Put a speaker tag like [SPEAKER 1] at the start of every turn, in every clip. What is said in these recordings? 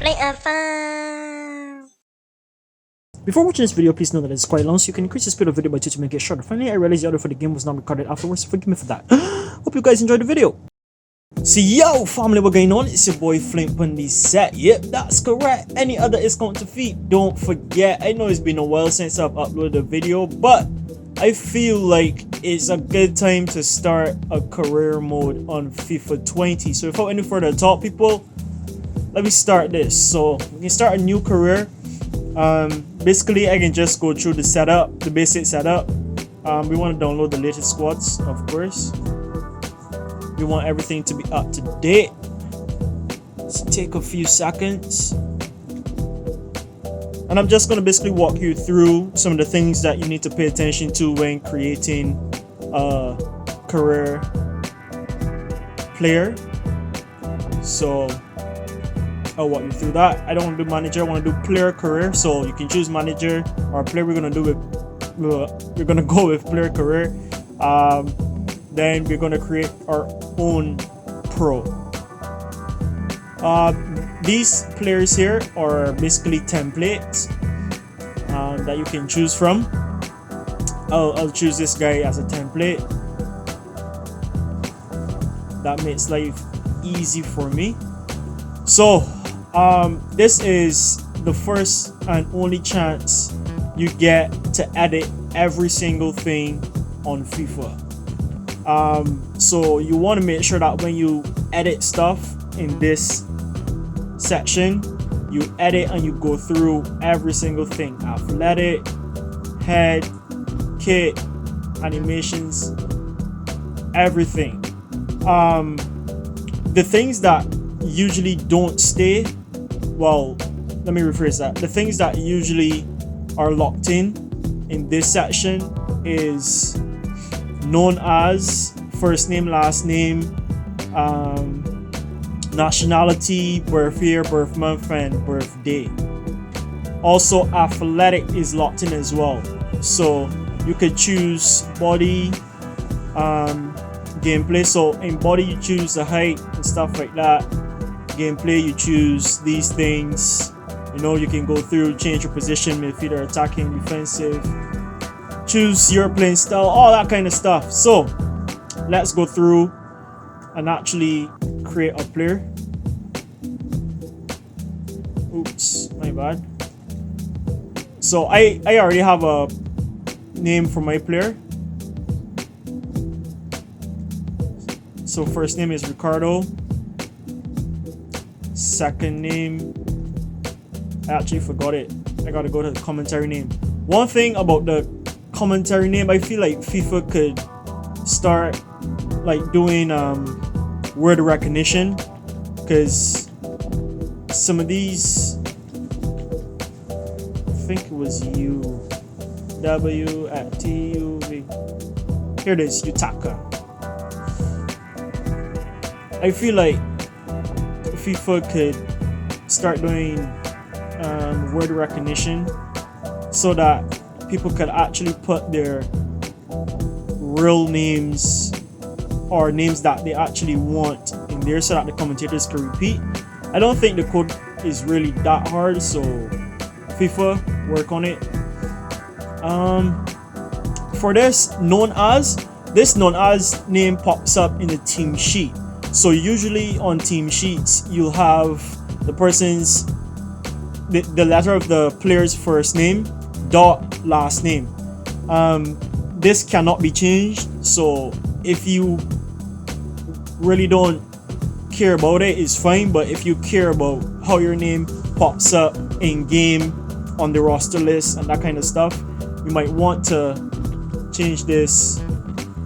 [SPEAKER 1] Play a fun.
[SPEAKER 2] Before watching this video, please know that it's quite long, so you can increase the speed of the video by 2 to make it shorter. Finally, I realized the audio for the game was not recorded afterwards, so forgive me for that. Hope you guys enjoyed the video. So yo family, what going on? It's your boy Flint Bundy set. Yep, that's correct. Any other is going to feed. Don't forget, I know it's been a while since I've uploaded a video, but I feel like it's a good time to start a career mode on FIFA 20. So without any further talk, people, let me start this. So we can start a new career. Basically I can just go through the setup, the basic setup. We want to download the latest squads, of course. We want everything to be up to date. Let's take a few seconds. And I'm just going to basically walk you through some of the things that you need to pay attention to when creating a career player. So I'll walk you through that. I don't want to do manager, I want to do player career. So you can choose manager or player. We're going to go with player career. Then we're going to create our own pro. These players here are basically templates that you can choose from. I'll choose this guy as a template. That makes life easy for me. So this is the first and only chance you get to edit every single thing on FIFA. So you want to make sure that when you edit stuff in this section, you edit and you go through every single thing: athletic, head, kit, animations, everything. The things that usually don't stay, well, let me rephrase that. The things that usually are locked in this section is known as first name, last name, nationality, birth year, birth month, and birthday. Also, athletic is locked in as well. So you could choose body, gameplay. So in body you choose the height and stuff like that. Gameplay you choose these things. You know, you can go through, change your position, midfielder, attacking, defensive, choose your playing style, all that kind of stuff. So let's go through and actually create a player. Oops, my bad. So I already have a name for my player. So first name is Ricardo. Second name, I actually forgot it. I gotta go to the commentary name. One thing about the commentary name, I feel like FIFA could start like doing word recognition, because some of these, I think it was UW at TUV. Here it is, Utaka. I feel like FIFA could start doing word recognition so that people could actually put their real names or names that they actually want in there so that the commentators can repeat. I don't think the code is really that hard, so FIFA, work on it. For this known as name pops up in the team sheet. So usually on team sheets you'll have the person's the letter of the player's first name dot last name. This cannot be changed, so if you really don't care about it, it's fine. But if you care about how your name pops up in game on the roster list and that kind of stuff, you might want to change this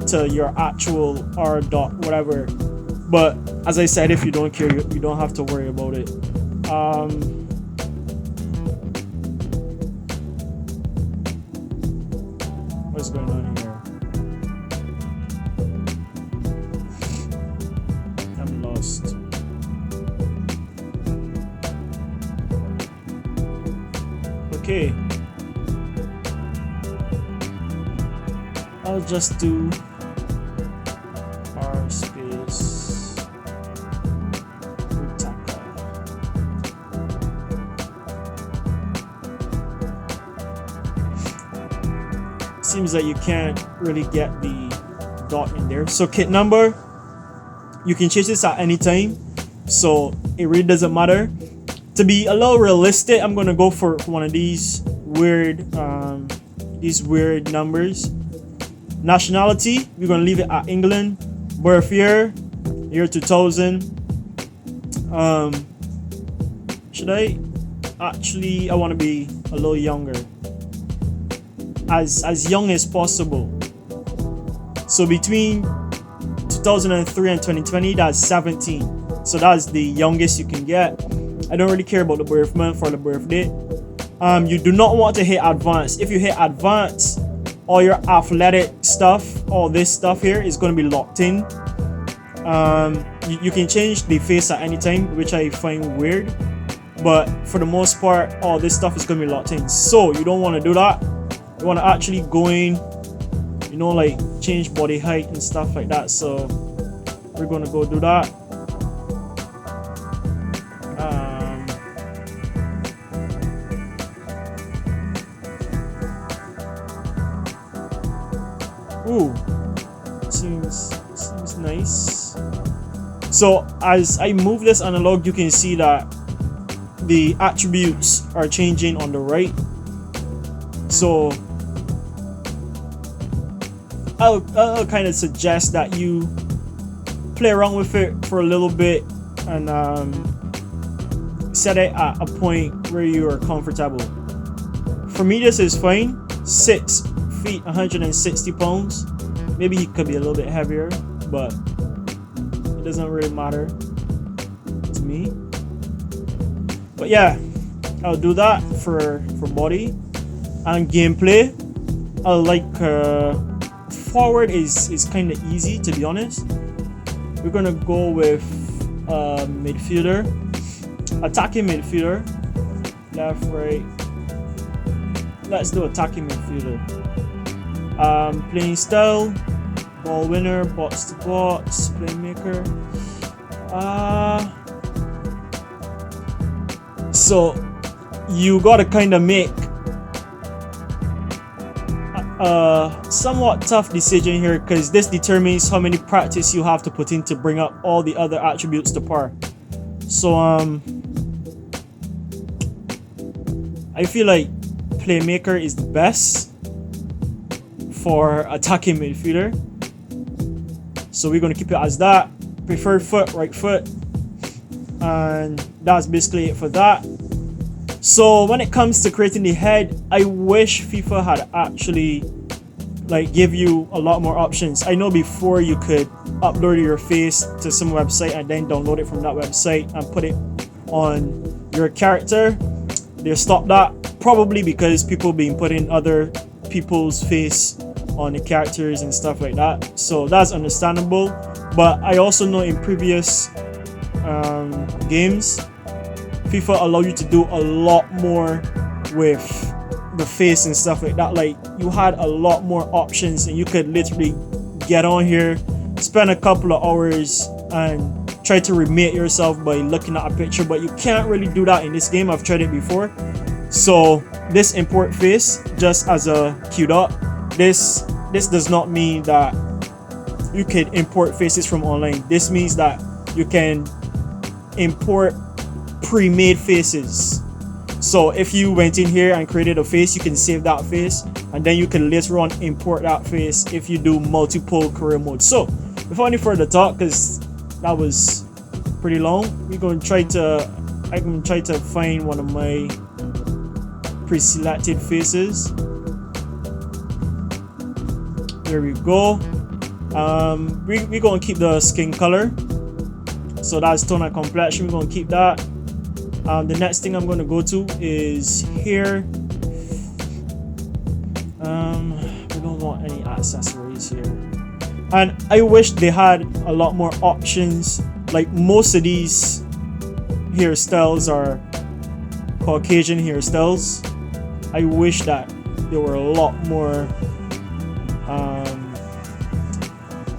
[SPEAKER 2] to your actual R dot whatever. But as I said, if you don't care, you don't have to worry about it. What's going on here? I'm lost. Okay. I'll just do R space Utaka. seems like you can't really get the dot in there. So kit number, you can change this at any time, so it really doesn't matter. To be a little realistic, I'm gonna go for one of these weird numbers. Nationality, we're gonna leave it at England. Birth year 2000. Should I actually, I want to be a little younger, as young as possible. So between 2003 and 2020, that's 17. So that's the youngest you can get. I don't really care about the birth month or the birthday. You do not want to hit advanced. If you hit advanced, all your athletic stuff, all this stuff here is going to be locked in. You can change the face at any time, which I find weird, but for the most part, all this stuff is going to be locked in. So you don't want to do that. You want to actually go in, you know, like change body height and stuff like that. So we're going to go do that. Ooh, seems nice. So as I move this analog, you can see that the attributes are changing on the right. So I'll kind of suggest that you play around with it for a little bit and set it at a point where you are comfortable. For me, this is fine. 6 feet, 160 pounds. Maybe he could be a little bit heavier, but it doesn't really matter to me. But yeah, I'll do that for body. And gameplay, I like forward is kind of easy, to be honest. We're gonna go with midfielder, attacking midfielder, left, right. Let's do attacking midfielder. Playing style, ball winner, box to box, playmaker. So you gotta kind of make a somewhat tough decision here, because this determines how many practice you have to put in to bring up all the other attributes to par. So I feel like playmaker is the best for attacking midfielder, so we're going to keep it as that. Preferred foot, right foot, and that's basically it for that. So when it comes to creating the head, I wish FIFA had actually like give you a lot more options. I know before you could upload your face to some website and then download it from that website and put it on your character. They stopped that, probably because people been putting other people's face on the characters and stuff like that, so that's understandable. But I also know in previous games, FIFA allow you to do a lot more with the face and stuff like that. Like, you had a lot more options and you could literally get on here, spend a couple of hours and try to remake yourself by looking at a picture, but you can't really do that in this game. I've tried it before. So this import face, just as a queued up, this does not mean that you can import faces from online. This means that you can import pre-made faces. So if you went in here and created a face, you can save that face and then you can later on import that face if you do multiple career modes. So without any further talk, because that was pretty long, I'm gonna try to find one of my pre-selected faces. There we go. We're gonna keep the skin color, so that's tone and complexion. We're gonna keep that. The next thing I'm gonna go to is here. We don't want any accessories here, and I wish they had a lot more options. Like, most of these hairstyles are Caucasian hairstyles. I wish that there were a lot more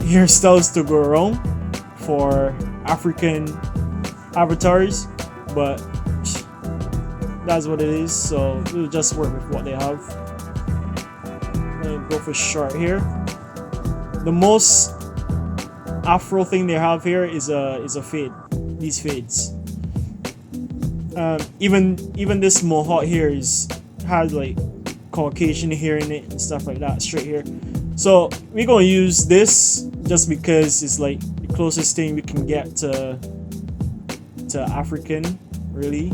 [SPEAKER 2] hairstyles to go around for African avatars, but that's what it is, so we'll just work with what they have. I'm gonna go for short here. The most afro thing they have here is a fade. These fades. Even this mohawk here has like Caucasian hair in it and stuff like that, straight hair. So we're gonna use this just because it's like the closest thing we can get to African, really.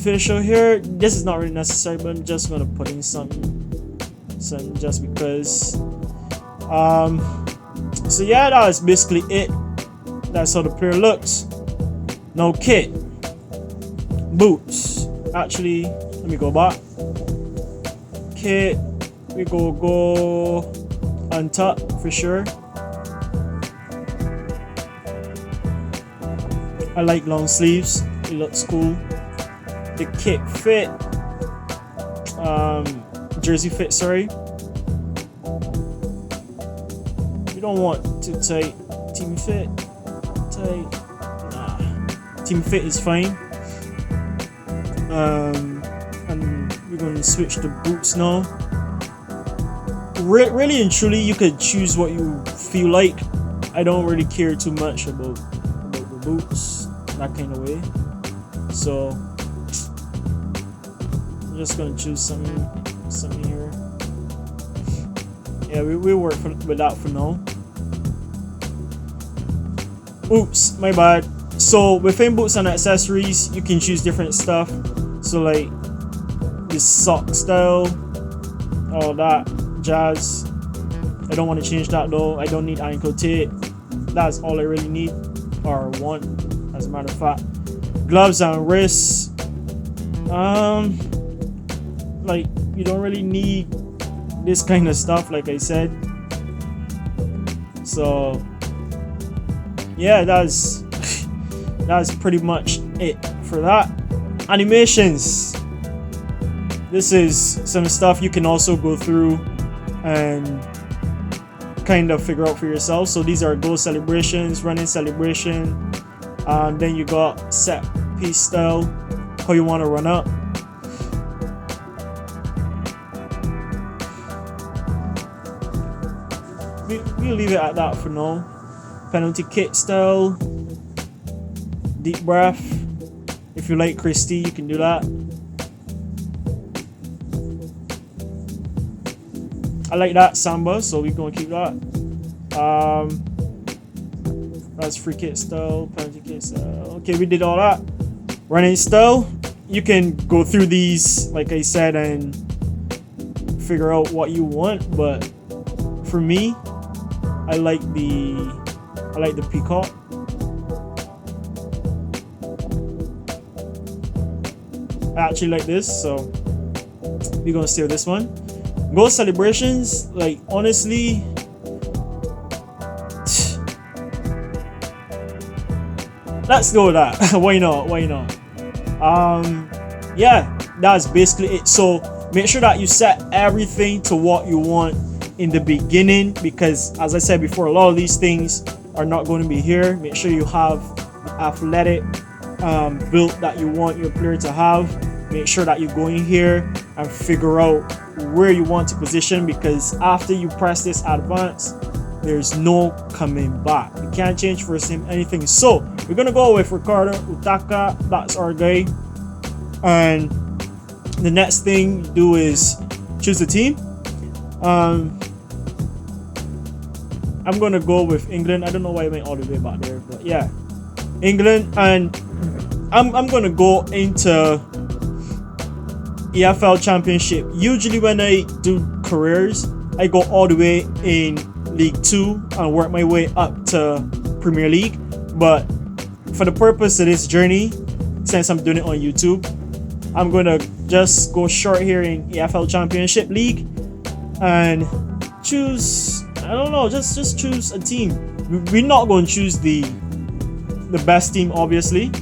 [SPEAKER 2] Facial hair, this is not really necessary, but I'm just gonna put in some just because. So yeah, that is basically it. That's how the player looks. Now kit, boots. Actually, let me go back. Kit, we go on top for sure. I like long sleeves, it looks cool. The kit fit, jersey fit, sorry. You don't want too tight. Team fit, tight. Nah, team fit is fine. And we're gonna switch to boots now. Really and truly, you could choose what you feel like. I don't really care too much about the boots, that kind of way. So I'm just gonna choose something here. Yeah, we work with that for now. Oops, my bad. So within boots and accessories, you can choose different stuff. So like this sock style, all that jazz. I don't want to change that though. I don't need ankle tape. That's all I really need or want, as a matter of fact. Gloves and wrists. Like you don't really need this kind of stuff, like I said. So yeah, that's pretty much it for that. Animations. This is some stuff you can also go through and kind of figure out for yourself. So these are goal celebrations, running celebration, then you got set piece style, how you want to run up. We'll leave it at that for now. Penalty kick style, deep breath. If you like Christie, you can do that. I like that samba, so we're gonna keep that. That's free kick style, penalty kick style. Okay, we did all that. Running style, you can go through these, like I said, and figure out what you want. But for me, I like the peacock. I actually like this, so we're gonna stay with this one. Goal celebrations, like honestly, let's go with that. Why not? Yeah, that's basically it. So make sure that you set everything to what you want in the beginning, because as I said before, a lot of these things are not going to be here. Make sure you have the athletic build that you want your player to have. Make sure that you go in here and figure out where you want to position, because after you press this advance, there's no coming back. You can't change first name, anything. So we're gonna go with Ricardo Utaka. That's our guy. And the next thing you do is choose the team. I'm gonna go with England. I don't know why I went all the way back there, but yeah, England. And I'm gonna go into EFL Championship. Usually when I do careers, I go all the way in League 2 and work my way up to Premier League. But for the purpose of this journey, since I'm doing it on YouTube, I'm gonna just go short here in EFL Championship League and choose, I don't know, just choose a team. We're not going to choose the best team, obviously.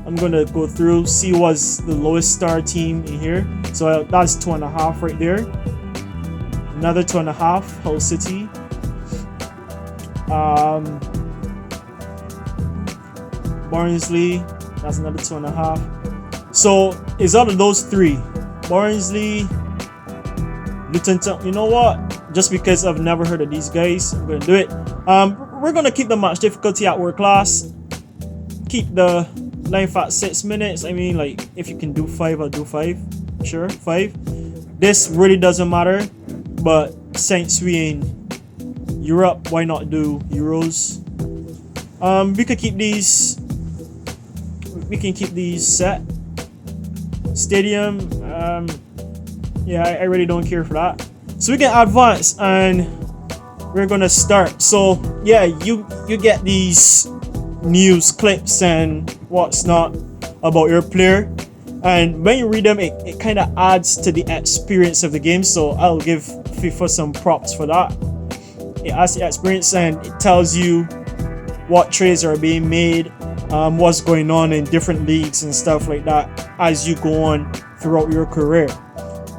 [SPEAKER 2] I'm gonna go through, see what's the lowest star team in here. So that's 2.5 right there. Another 2.5, Hull City. Barnsley, that's another 2.5. So it's out of those three: Barnsley, Luton Town. You know what? Just because I've never heard of these guys, I'm gonna do it. We're gonna keep the match difficulty at world class. Keep the life at 6 minutes. I mean, like, if you can do 5, I'll do 5. Sure, 5. This really doesn't matter, but since we in Europe, why not do Euros? We could keep these. We can keep these set. Stadium. Yeah, I really don't care for that. So we can advance and we're gonna start. So yeah, you get these news clips and what's not about your player, and when you read them, it kind of adds to the experience of the game. So I'll give FIFA some props for that. It adds the experience and it tells you what trades are being made, what's going on in different leagues and stuff like that as you go on throughout your career.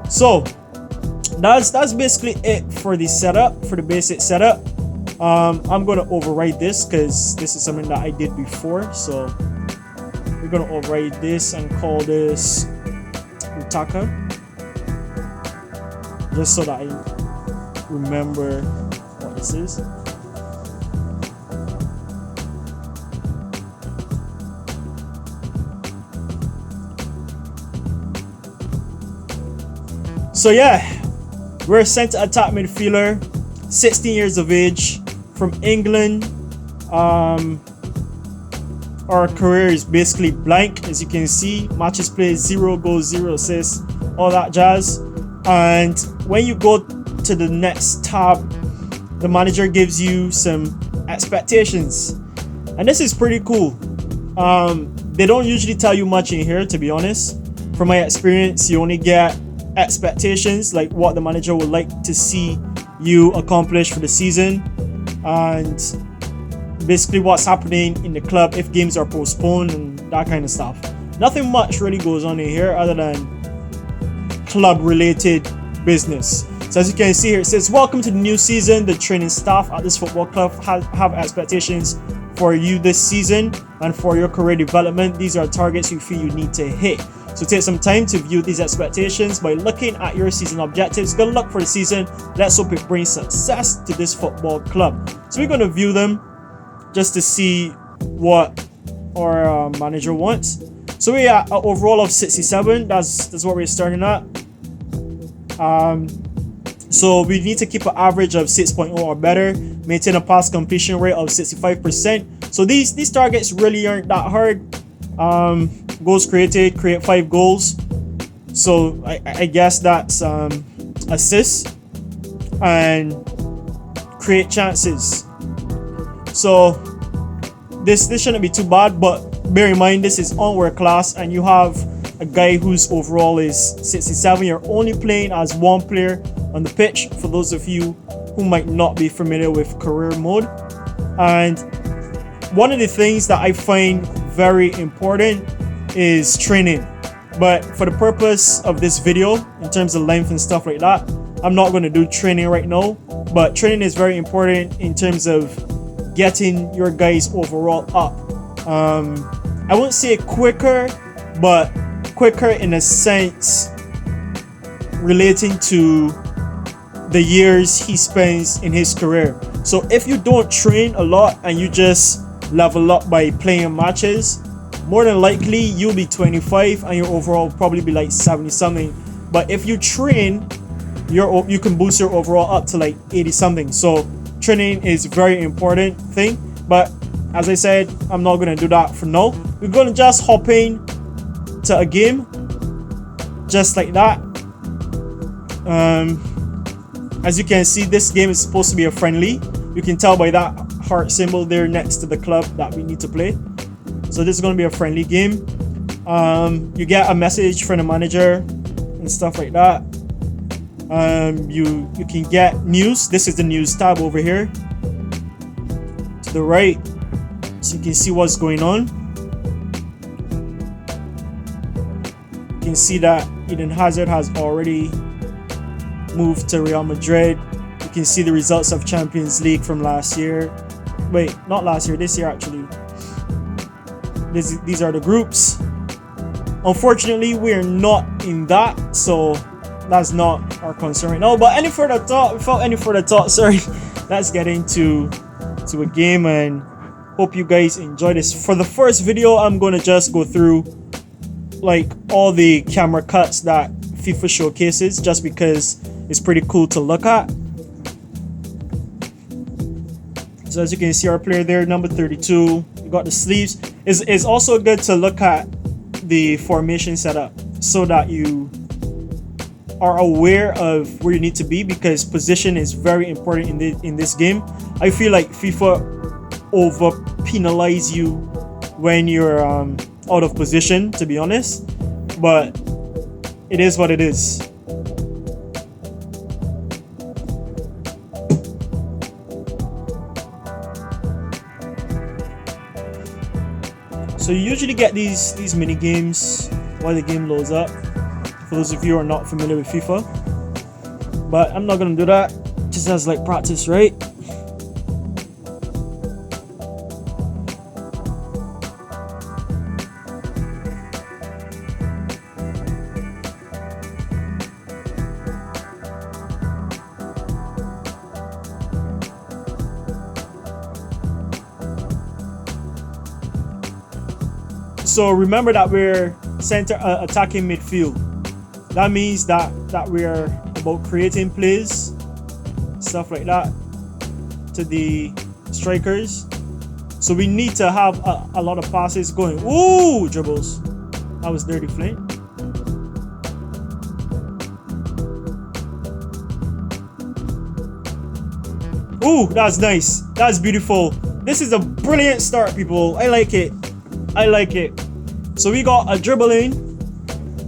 [SPEAKER 2] So that's basically it for the setup, for the basic setup. I'm gonna override this because this is something that I did before. So we're gonna override this and call this Utaka, just so that I remember what this is. So yeah, we're a center attack midfielder, 16 years of age, from England. Our career is basically blank, as you can see. Matches played, 0 goals, 0 assists, all that jazz. And when you go to the next tab, the manager gives you some expectations, and this is pretty cool. They don't usually tell you much in here, to be honest. From my experience, you only get expectations, like what the manager would like to see you accomplish for the season, and basically what's happening in the club if games are postponed and that kind of stuff. Nothing much really goes on in here other than club related business. So as you can see here, it says, welcome to the new season. The training staff at this football club have expectations for you this season and for your career development. These are targets you feel you need to hit. So take some time to view these expectations by looking at your season objectives. Good luck for the season. Let's hope it brings success to this football club. So we're going to view them just to see what our manager wants. So we are an overall of 67. That's what we're starting at. So we need to keep an average of 6.0 or better. Maintain a pass completion rate of 65%. So these targets really aren't that hard. Goals created, create 5 goals. So I guess that's assists and create chances. So this shouldn't be too bad, but bear in mind this is on world class and you have a guy whose overall is 67. You're only playing as one player on the pitch, for those of you who might not be familiar with career mode. And one of the things that I find very important is training, but for the purpose of this video, in terms of length and stuff like that, I'm not going to do training right now. But training is very important in terms of getting your guys overall up. I won't say quicker, but quicker in a sense relating to the years he spends in his career. So if you don't train a lot and you just level up by playing matches, more than likely you'll be 25 and your overall will probably be like 70 something. But if you train, you can boost your overall up to like 80 something. So training is a very important thing, but as I said, I'm not going to do that for now. We're going to just hop in to a game just like that. As you can see, this game is supposed to be a friendly. You can tell by that heart symbol there next to the club that we need to play. So this is going to be a friendly game. You get a message from the manager and stuff like that. You can get news. This is the news tab over here to the right, so you can see what's going on. You can see that Eden Hazard has already moved to Real Madrid. You can see the results of Champions League from last year. Wait, not last year, this year actually. These are the groups. Unfortunately, we're not in that, so that's not our concern right now. But without any further thought, sorry, let's get into a game and hope you guys enjoy this. For the first video, I'm gonna just go through like all the camera cuts that FIFA showcases, just because it's pretty cool to look at. So as you can see, our player there, number 32, you got the sleeves. It's also good to look at the formation setup so that you are aware of where you need to be, because position is very important in this game. I feel like FIFA over penalize you when you're out of position, to be honest, but it is what it is. So you usually get these mini games while the game loads up, for those of you who are not familiar with FIFA, but I'm not gonna do that, just as like practice, right? So remember that we're center attacking midfield. That means that we're about creating plays, stuff like that, to the strikers. So we need to have a lot of passes going. Ooh, dribbles. That was dirty flame. Ooh, that's nice. That's beautiful. This is a brilliant start, people. I like it. I like it. So we got a dribbling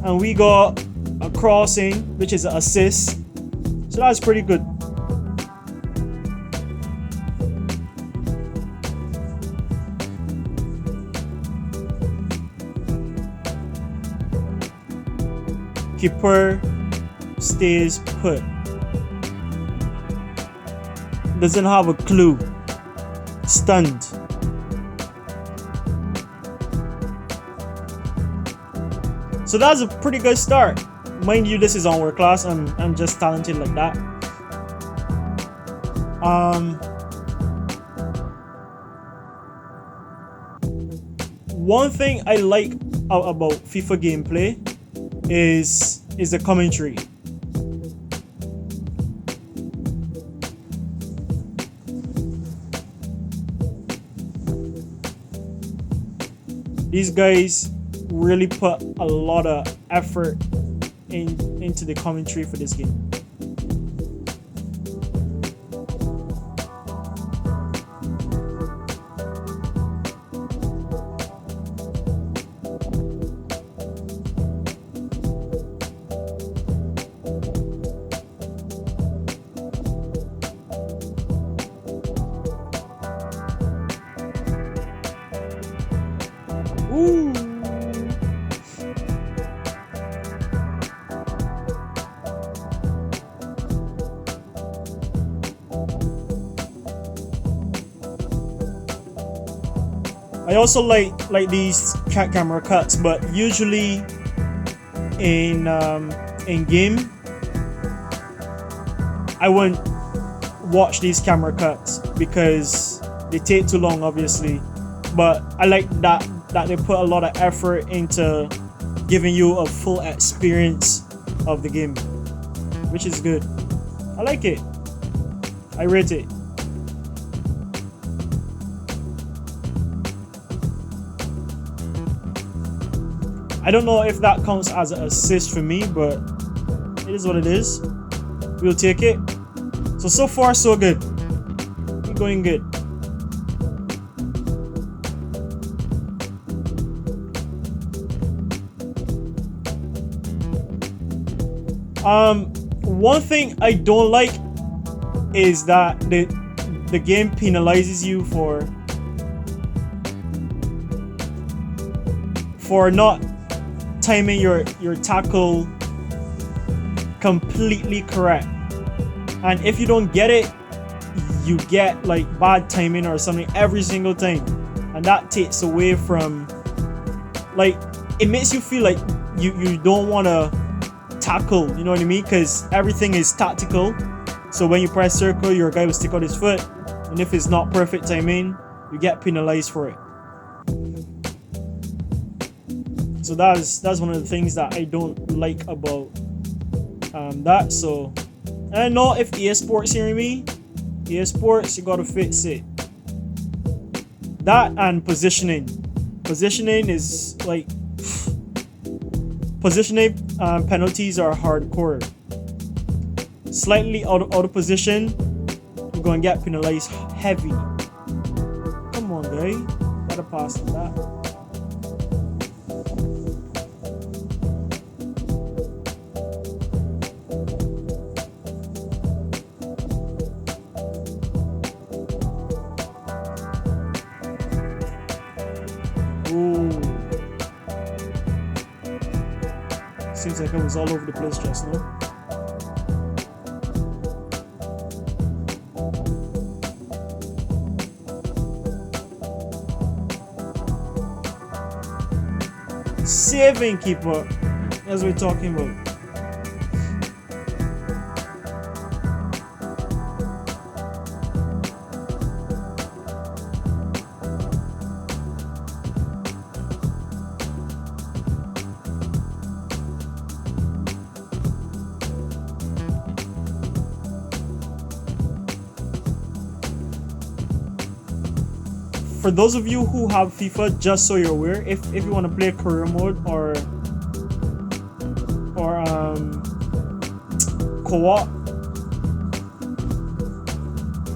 [SPEAKER 2] and we got a crossing, which is an assist. So that's pretty good. Keeper stays put. Doesn't have a clue. Stunned. So that's a pretty good start. Mind you, this is on world class. I'm just talented like that. One thing I like about FIFA gameplay is the commentary. These guys really put a lot of effort into the commentary for this game. Ooh. I also like these camera cuts, but usually in game I wouldn't watch these camera cuts because they take too long, obviously. But I like that they put a lot of effort into giving you a full experience of the game, which is good. I like it. I rate it. I don't know if that counts as an assist for me, but it is what it is. We'll take it. So far so good. We're going good. One thing I don't like is that the game penalizes you for not timing your tackle completely correct, and if you don't get it, you get like bad timing or something every single time, and that takes away from, like, it makes you feel like you don't want to tackle, you know what I mean? Because everything is tactical. So when you press circle, your guy will stick out his foot, and if it's not perfect timing, you get penalized for it. So that's one of the things that I don't like about that. So I don't know if EA Sports hearing me. EA Sports, you gotta fix it. That and positioning. Positioning is like positioning penalties are hardcore. Slightly out of position, you're gonna get penalized heavy. Come on, guy, gotta pass on that. Seems like I was all over the place just now. Saving keeper, as we're talking about. For those of you who have FIFA, just so you're aware, if you want to play career mode or co-op,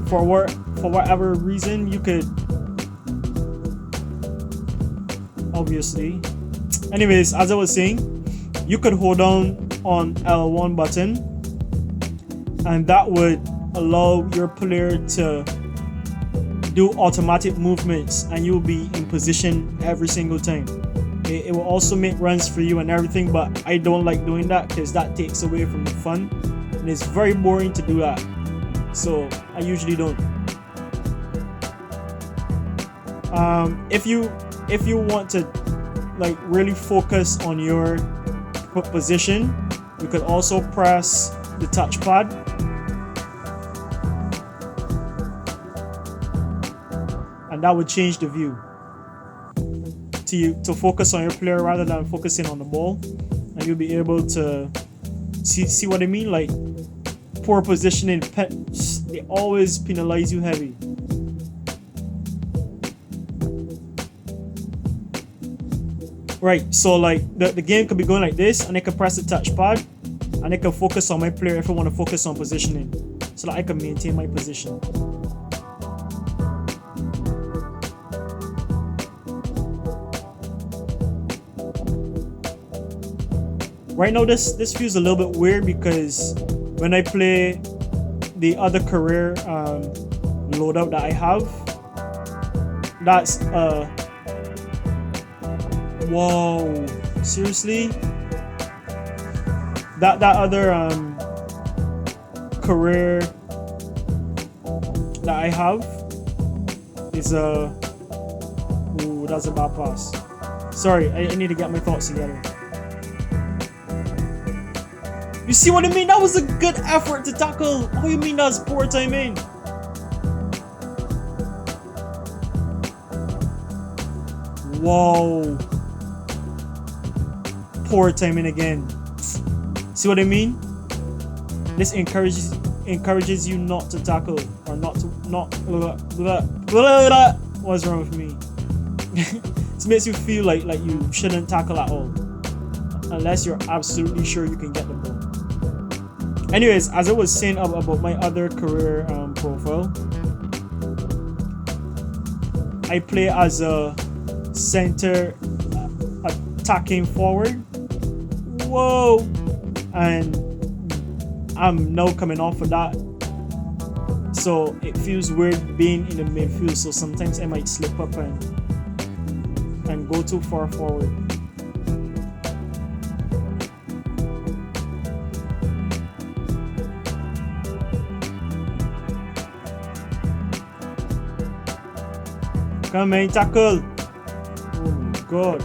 [SPEAKER 2] for whatever reason, you could obviously. Anyways, as I was saying, you could hold down on L1 button, and that would allow your player to do automatic movements, and you'll be in position every single time. It will also make runs for you and everything, but I don't like doing that because that takes away from the fun, and it's very boring to do that. So I usually don't. If you want to like really focus on your position, you could also press the touchpad. And that would change the view to focus on your player rather than focusing on the ball, and you'll be able to see what I mean. Like poor positioning, they always penalize you heavy. Right, so like the game could be going like this, and I could press the touchpad, and I can focus on my player if I want to focus on positioning, so that I can maintain my position. Right now, this feels a little bit weird because when I play the other career loadout that I have, that's whoa, seriously? That other career that I have is ooh, that's a bad pass. Sorry, I need to get my thoughts together. You see what I mean? That was a good effort to tackle. How you mean that's poor timing? Whoa. Poor timing again. See what I mean? This encourages you not to tackle, or not. What's wrong with me? This makes you feel like you shouldn't tackle at all, unless you're absolutely sure you can get the ball. Anyways, as I was saying about my other career profile, I play as a center attacking forward. Whoa! And I'm now coming off of that, so it feels weird being in the midfield. So sometimes I might slip up and go too far forward. Come on, tackle! Oh my god.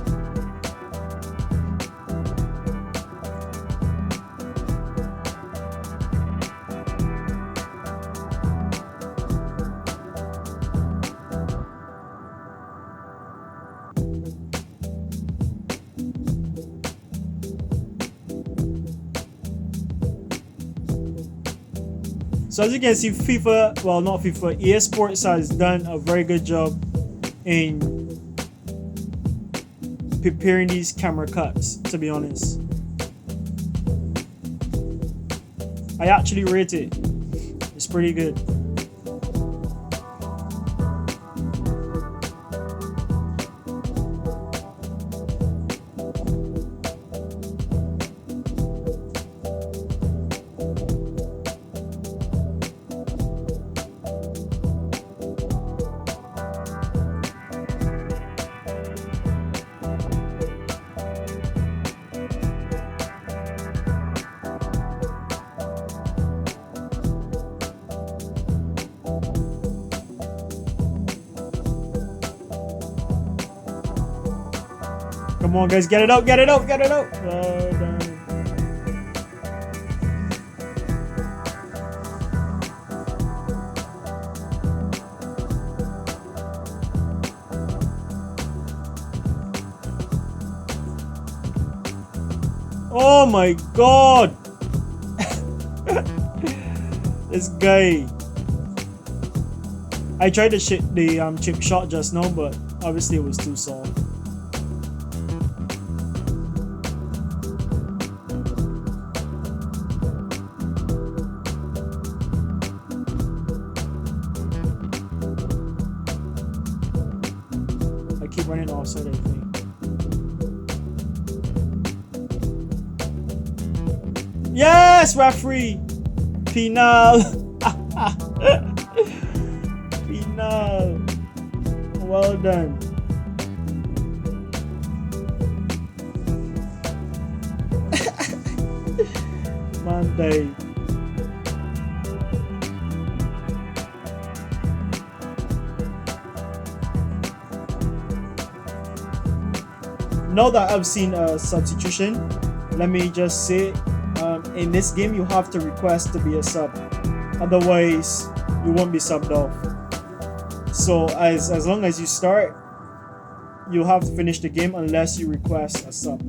[SPEAKER 2] So as you can see, FIFA, well, not FIFA, EA Sports has done a very good job in preparing these camera cuts, to be honest. I actually rate it. It's pretty good. Come on, guys, get it out, get it out, get it out. Well done. Oh my god. This guy. I tried to shit the chip shot just now, but obviously it was too soft. I keep running offside, I think. Yes, referee! Penal! Penal! Well done. Monday. Now that I've seen a substitution, let me just say, in this game you have to request to be a sub, otherwise you won't be subbed off. So as long as you start, you have to finish the game unless you request a sub.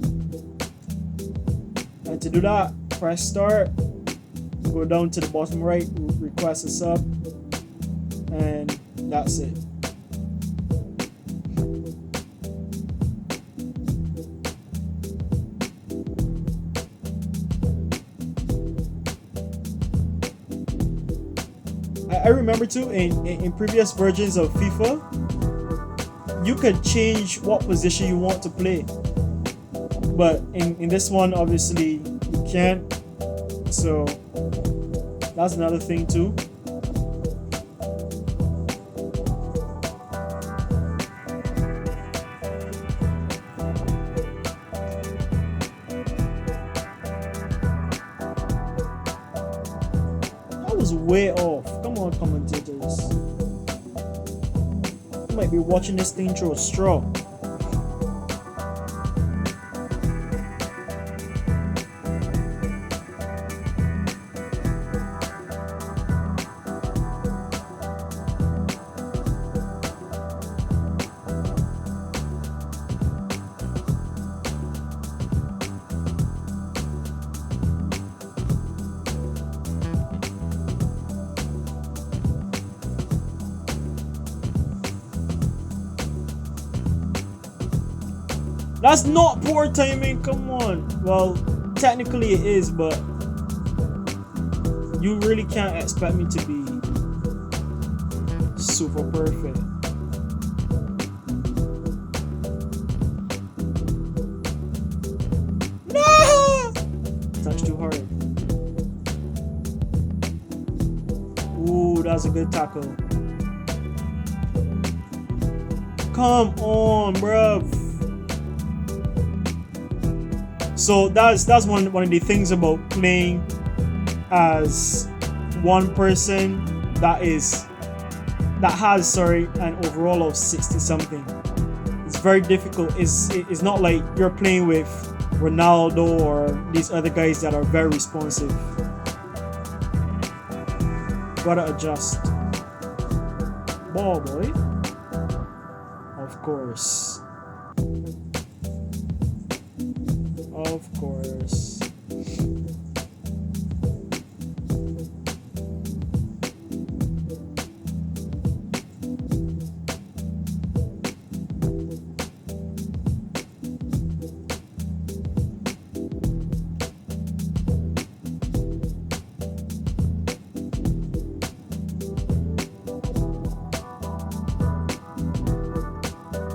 [SPEAKER 2] And to do that, press start, go down to the bottom right, request a sub, and that's it. I remember too, in previous versions of FIFA, you could change what position you want to play, but in this one obviously you can't, so that's another thing too. That was way off. Come on, commentators. You might be watching this thing through a straw. That's not poor timing, come on. Well, technically it is, but you really can't expect me to be super perfect. No! Touch too hard. Ooh, that's a good tackle. Come on, bruv. So that's one of the things about playing as one person that has an overall of 60 something. It's very difficult. It's not like you're playing with Ronaldo or these other guys that are very responsive. Gotta adjust. Ball boy. Of course. Of course.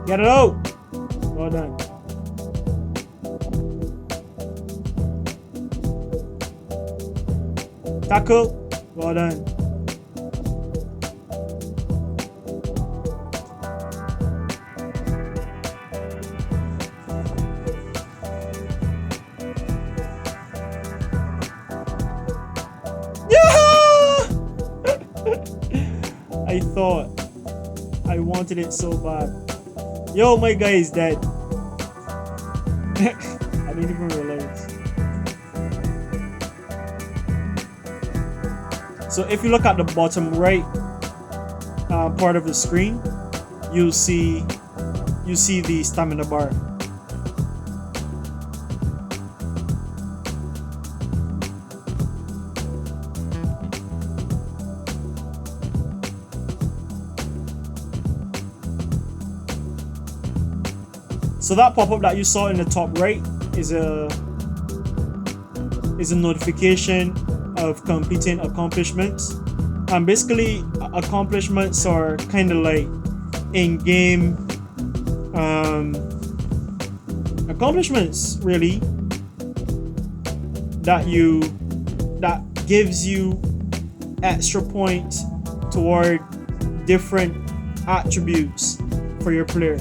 [SPEAKER 2] Get it out. Well done. Tackle. Well done. Yeah! I thought I wanted it so bad. Yo, my guy is dead. I didn't even realize. So if you look at the bottom right part of the screen, you see the stamina bar. So that pop-up that you saw in the top right is a notification of completing accomplishments. And basically accomplishments are kind of like in-game accomplishments really that gives you extra points toward different attributes for your player.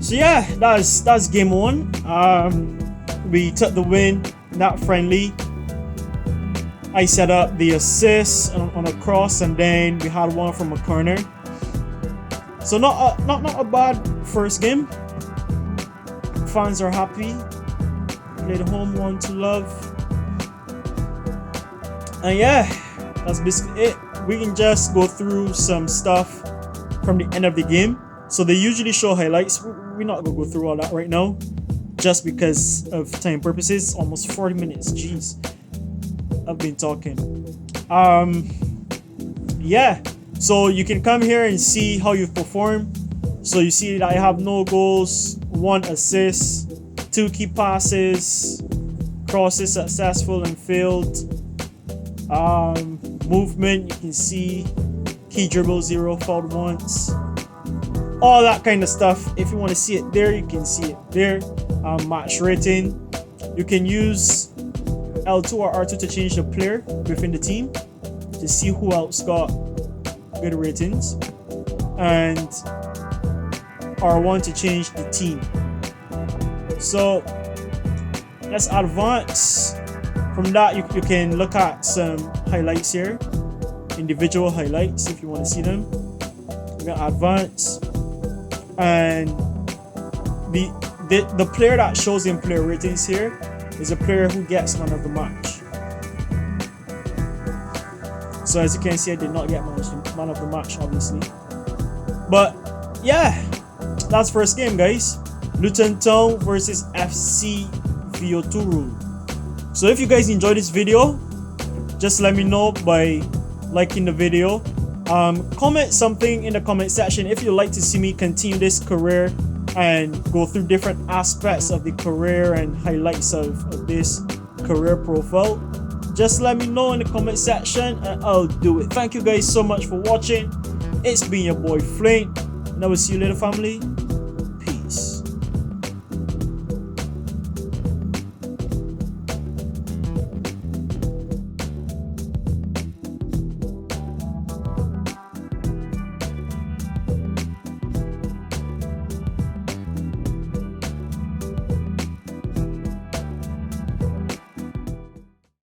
[SPEAKER 2] So yeah, that's game one. We took the win, not friendly. I set up the assist on a cross, and then we had one from a corner. So not a bad first game. Fans are happy. Played home 1-2 love. And yeah, that's basically it. We can just go through some stuff from the end of the game. So they usually show highlights. We're not gonna go through all that right now, just because of time purposes. Almost 40 minutes. Jeez, I've been talking. Yeah. So you can come here and see how you've performed. So you see that I have no goals, 1 assist, 2 key passes, crosses successful and failed. Movement, you can see key dribble 0, fouled once. All that kind of stuff. If you want to see it there, you can see it there. Match rating, you can use L2 or R2 to change the player within the team to see who else got good ratings, and R1 to change the team. So let's advance. From that, you can look at some highlights here, individual highlights if you want to see them. You can advance, and the player that shows in player ratings here is a player who gets man of the match. So as you can see, I did not get man of the match, obviously. But yeah, that's first game, guys. Luton Town versus FC Vioturu. So if you guys enjoyed this video, just let me know by liking the video. Comment something in the comment section if you'd like to see me continue this career and go through different aspects of the career and highlights of this career profile. Just let me know in the comment section and I'll do it. Thank you guys so much for watching. It's been your boy Flame, and I will see you later, family.